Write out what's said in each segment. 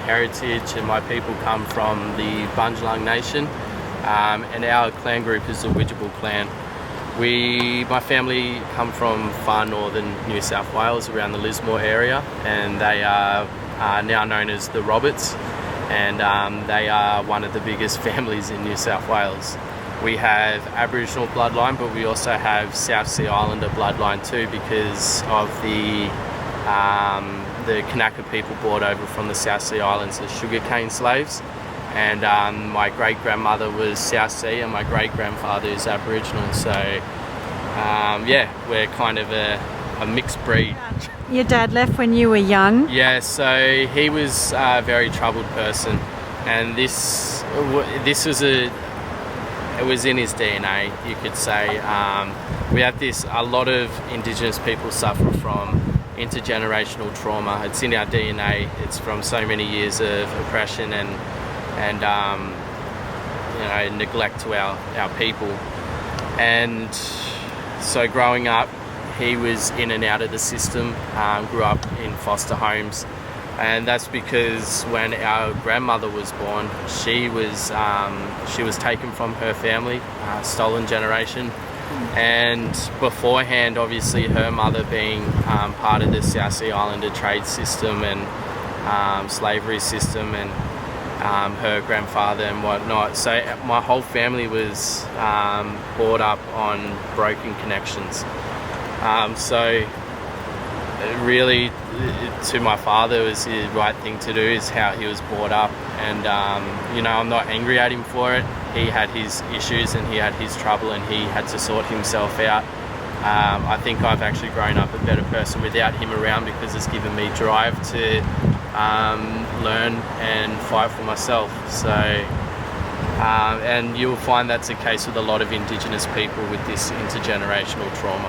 Heritage, and my people come from the Bundjlung nation, and our clan group is the Widjabul clan. My family come from far northern New South Wales, around the Lismore area, and they are now known as the Roberts, and they are one of the biggest families in New South Wales. We have Aboriginal bloodline, but we also have South Sea Islander bloodline too, because of the Kanaka people brought over from the South Sea Islands as sugarcane slaves, and my great-grandmother was South Sea and my great-grandfather is Aboriginal, so yeah, we're kind of a mixed breed. Your dad left when you were young? Yeah, so he was a very troubled person, and this was it was in his DNA, you could say. We have a lot of Indigenous people suffer from intergenerational trauma. It's in our DNA. It's from so many years of oppression and neglect to our people. And so growing up, he was in and out of the system, grew up in foster homes, and that's because when our grandmother was born, she was taken from her family, stolen generation. And beforehand, obviously, her mother being part of the South Sea Islander trade system and slavery system, and her grandfather and whatnot. So my whole family was brought up on broken connections. So really, to my father, was the right thing to do, is how he was brought up. And I'm not angry at him for it. He had his issues and he had his trouble and he had to sort himself out. I think I've actually grown up a better person without him around, because it's given me drive to learn and fight for myself. So, and you'll find that's the case with a lot of Indigenous people with this intergenerational trauma.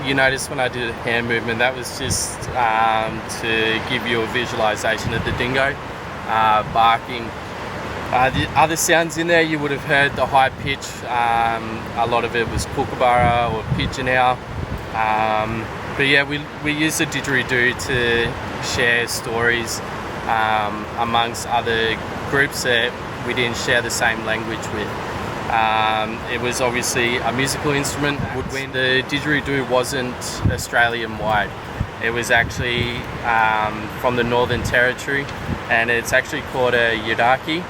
You notice when I did a hand movement, that was just to give you a visualization of the dingo barking. The other sounds in there, you would have heard the high pitch. A lot of it was kookaburra or pigeon owl. But yeah, we use the didgeridoo to share stories amongst other groups that we didn't share the same language with. It was obviously a musical instrument. The didgeridoo wasn't Australian-wide. It was actually from the Northern Territory, and it's actually called a yidaki.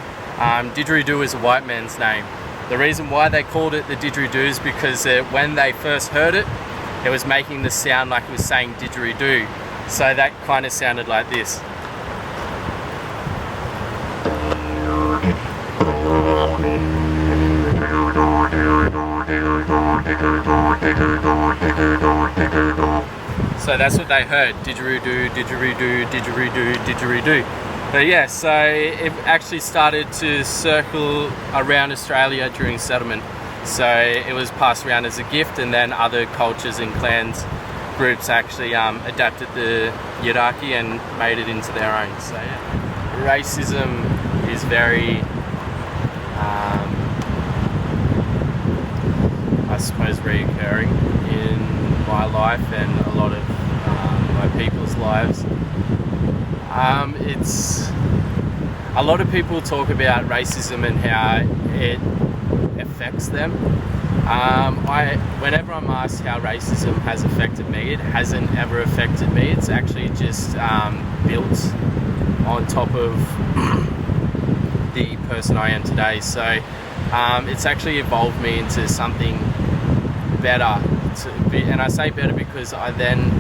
Didgeridoo is a white man's name. The reason why they called it the didgeridoo is because when they first heard it, it was making the sound like it was saying didgeridoo. So that kind of sounded like this. So that's what they heard, didgeridoo, didgeridoo, didgeridoo, didgeridoo. But yeah, so it actually started to circle around Australia during settlement. So it was passed around as a gift, and then other cultures and clans groups actually adapted the hierarchy and made it into their own. So yeah, racism is very, I suppose, reoccurring in my life and a lot of my people's lives. It's a lot of people talk about racism and how it affects them. Whenever I'm asked how racism has affected me, it hasn't ever affected me. It's actually just built on top of the person I am today. So it's actually evolved me into something better. And I say better because I then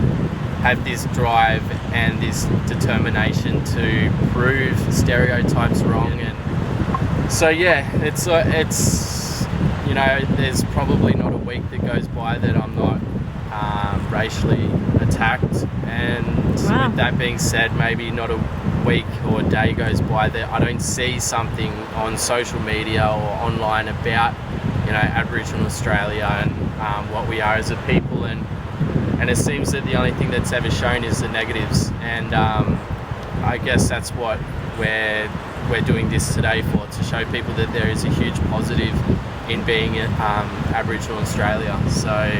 have this drive and this determination to prove stereotypes wrong. And so yeah, it's you know, there's probably not a week that goes by that I'm not racially attacked. And Wow. with that being said, maybe not a week or a day goes by that I don't see something on social media or online about, you know, Aboriginal Australia and what we are as a people. And it seems that the only thing that's ever shown is the negatives. And I guess that's what we're doing this today for, to show people that there is a huge positive in being Aboriginal Australia. So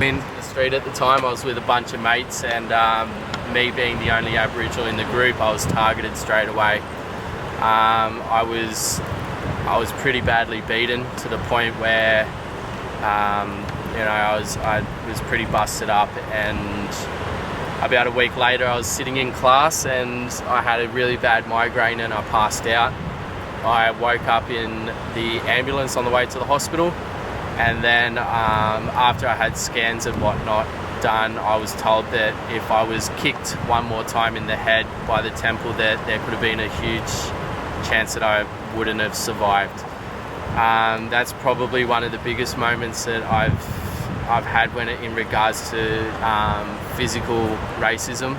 in the street at the time, I was with a bunch of mates, and me being the only Aboriginal in the group, I was targeted straight away. I was pretty badly beaten to the point where you know, I was pretty busted up, and about a week later I was sitting in class and I had a really bad migraine and I passed out. I woke up in the ambulance on the way to the hospital, and then after I had scans and whatnot done, I was told that if I was kicked one more time in the head by the temple, that there could have been a huge chance that I wouldn't have survived. That's probably one of the biggest moments that I've had in regards to physical racism.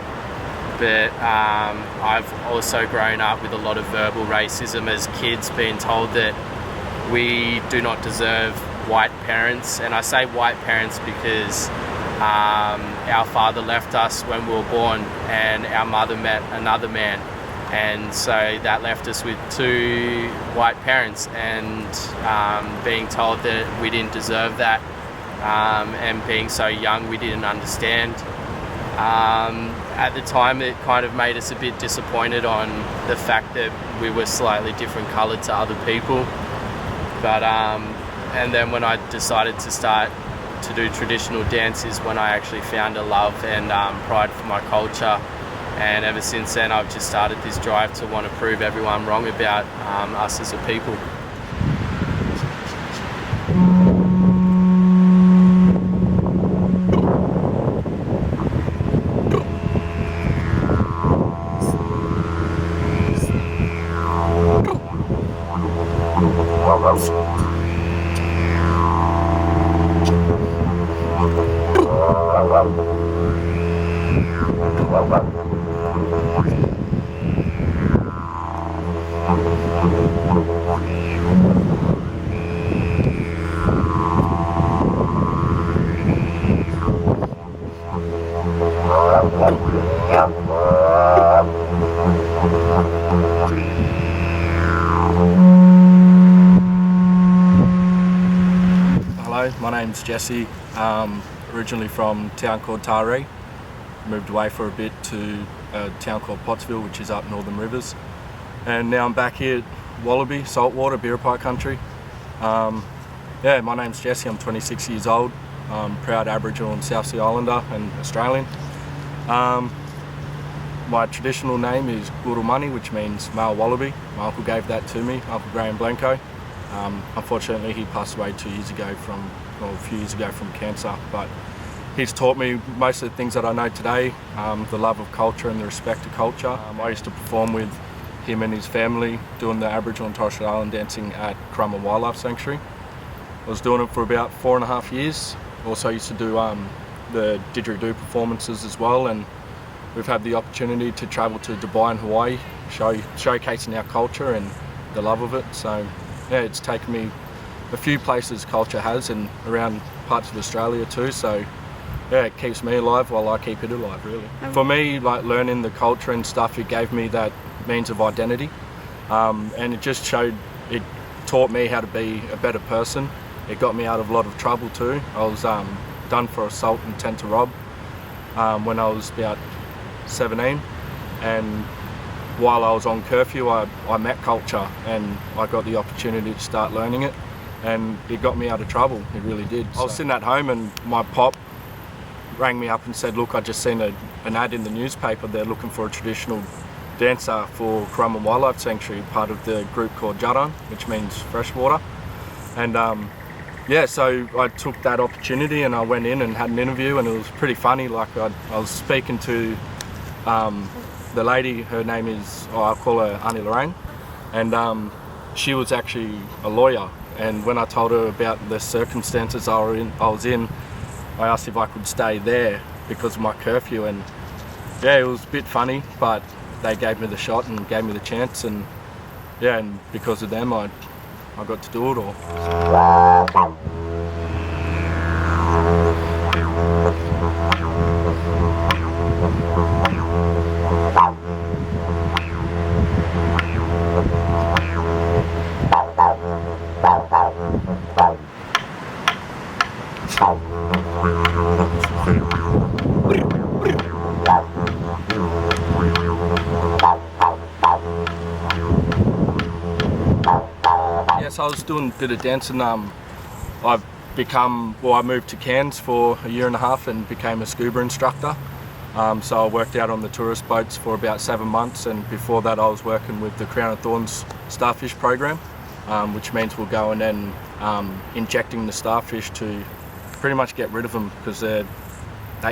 But I've also grown up with a lot of verbal racism as kids, being told that we do not deserve white parents. And I say white parents because our father left us when we were born and our mother met another man. And so that left us with two white parents, and being told that we didn't deserve that, and being so young we didn't understand. At the time it kind of made us a bit disappointed on the fact that we were slightly different coloured to other people. But and then when I decided to start to do traditional dances, when I actually found a love and pride for my culture. And ever since then, I've just started this drive to want to prove everyone wrong about us as a people. Hello, my name's Jesse, originally from a town called Taree. Moved away for a bit to a town called Pottsville, which is up Northern Rivers. And now I'm back here at Wallabi, saltwater, Birrapie country. Yeah, my name's Jesse, I'm 26 years old. I'm proud Aboriginal and South Sea Islander and Australian. My traditional name is Gurumani, which means male wallaby. My uncle gave that to me, Uncle Graham Blanco. Unfortunately, he passed away a few years ago from cancer, but he's taught me most of the things that I know today, the love of culture and the respect to culture. I used to perform with him and his family doing the Aboriginal and Torres Strait Island dancing at Currumbin Wildlife Sanctuary. I was doing it for about 4.5 years. Also used to do the didgeridoo performances as well, and we've had the opportunity to travel to Dubai and Hawaii, showcasing our culture and the love of it. So yeah, it's taken me a few places culture has, and around parts of Australia too. So yeah, it keeps me alive while I keep it alive, really. For me, like learning the culture and stuff, it gave me that means of identity, and it just it taught me how to be a better person. It got me out of a lot of trouble too. I was done for assault and intent to rob when I was about 17, and while I was on curfew, I met culture and I got the opportunity to start learning it, and it got me out of trouble. It really did. I was sitting at home and my pop rang me up and said, look, I just seen an ad in the newspaper. They're looking for a traditional dancer for Currumbin Wildlife Sanctuary, part of the group called Budjlung, which means freshwater. And yeah, so I took that opportunity and I went in and had an interview, and it was pretty funny. Like I was speaking to the lady, her name is, I call her Auntie Lorraine, and she was actually a lawyer. And when I told her about the circumstances I was in, I asked if I could stay there because of my curfew, and yeah, it was a bit funny, but they gave me the shot and gave me the chance, and yeah, and because of them I got to do it all. Yes, I was doing a bit of dancing. I moved to Cairns for a year and a half and became a scuba instructor. So I worked out on the tourist boats for about 7 months, and before that I was working with the Crown of Thorns starfish program, which means we're going and injecting the starfish to pretty much get rid of them because they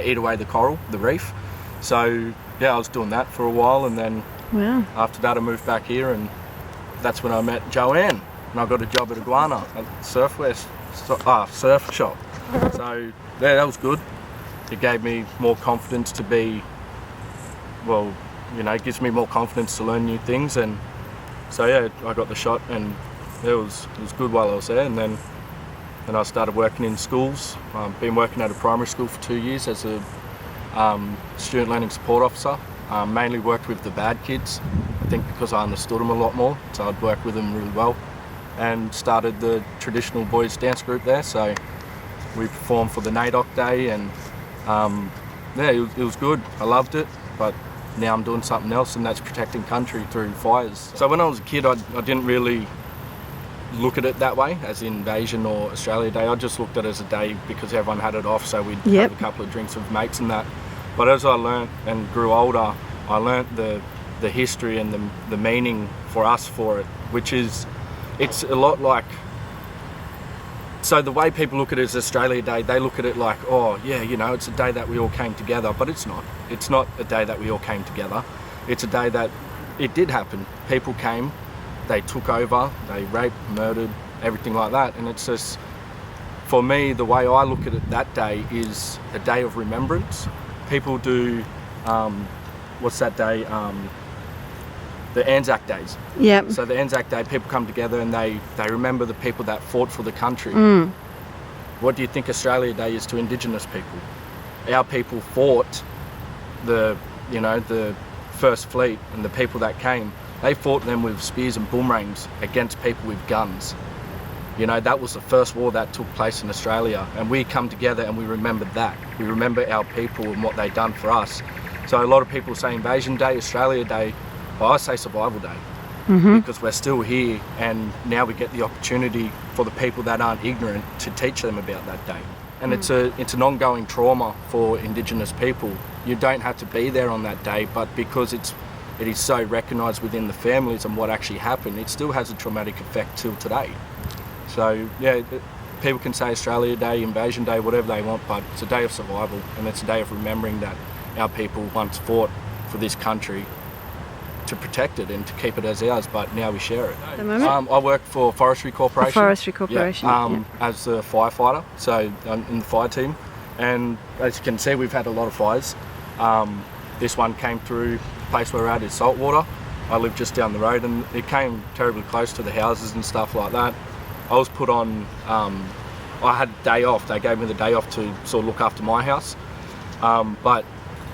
eat away the coral, the reef. So yeah, I was doing that for a while, and then after that I moved back here, and that's when I met Joanne, and I got a job at Iguana at surf shop. So yeah, that was good. It gave me more confidence to be, well, you know, it gives me more confidence to learn new things, and so yeah, I got the shot, and it was good while I was there. And then I started working in schools. Been working at a primary school for 2 years as a student learning support officer. Mainly worked with the bad kids, I think because I understood them a lot more, so I'd work with them really well. And started the traditional boys dance group there, so we performed for the NAIDOC Day, and yeah, it was good. I loved it, but now I'm doing something else, and that's protecting country through fires. So when I was a kid, I didn't really look at it that way, as Invasion or Australia Day. I just looked at it as a day because everyone had it off, so we'd have a couple of drinks with mates and that. But as I learnt and grew older, I learnt the history and the meaning for us for it, which is, it's a lot like, so the way people look at it as Australia Day, they look at it like, oh yeah, you know, it's a day that we all came together, but it's not. It's not a day that we all came together. It's a day that it did happen. People came, they took over, they raped, murdered, everything like that. And it's just, for me, the way I look at it that day is a day of remembrance. People do, what's that day? The Anzac Days. Yep. So the Anzac Day, people come together and they remember the people that fought for the country. What do you think Australia Day is to Indigenous people? Our people fought the First Fleet and the people that came. They fought them with spears and boomerangs against people with guns. You know, that was the first war that took place in Australia, and we come together and we remember that. We remember our people and what they done for us. So a lot of people say Invasion Day, Australia Day. Well, I say Survival Day, because we're still here, and now we get the opportunity for the people that aren't ignorant to teach them about that day. And it's an ongoing trauma for Indigenous people. You don't have to be there on that day, but because it is so recognised within the families and what actually happened, it still has a traumatic effect till today. So yeah, people can say Australia Day, Invasion Day, whatever they want, but it's a day of survival, and it's a day of remembering that our people once fought for this country to protect it and to keep it as ours, but now we share it. At the moment? I work for Forestry Corporation. Forestry Corporation. As a firefighter, so I'm in the fire team, and as you can see, we've had a lot of fires. This one came through the place where we're at is Saltwater. I live just down the road, and it came terribly close to the houses and stuff like that. I was put on, I had a day off. They gave me the day off to sort of look after my house. But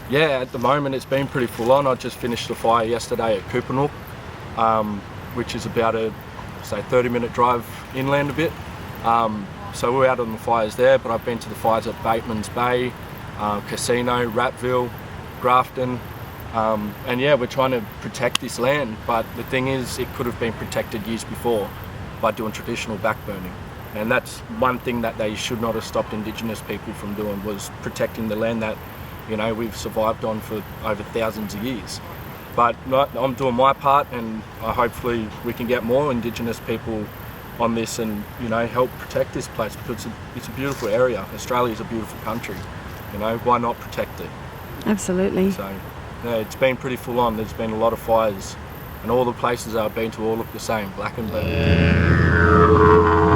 yeah, at the moment it's been pretty full on. I just finished a fire yesterday at Coopanook, which is about a, say, 30-minute drive inland a bit. So we're out on the fires there, but I've been to the fires at Bateman's Bay, Casino, Ratville, Grafton, and yeah, we're trying to protect this land, but the thing is, it could have been protected years before by doing traditional backburning. And that's one thing that they should not have stopped Indigenous people from doing, was protecting the land that, you know, we've survived on for over thousands of years. But I'm doing my part, and hopefully we can get more Indigenous people on this and, you know, help protect this place, because it's a beautiful area. Australia's a beautiful country, you know, why not protect it? Absolutely. So yeah, it's been pretty full on. There's been a lot of fires, and all the places I've been to all look the same, black and burnt.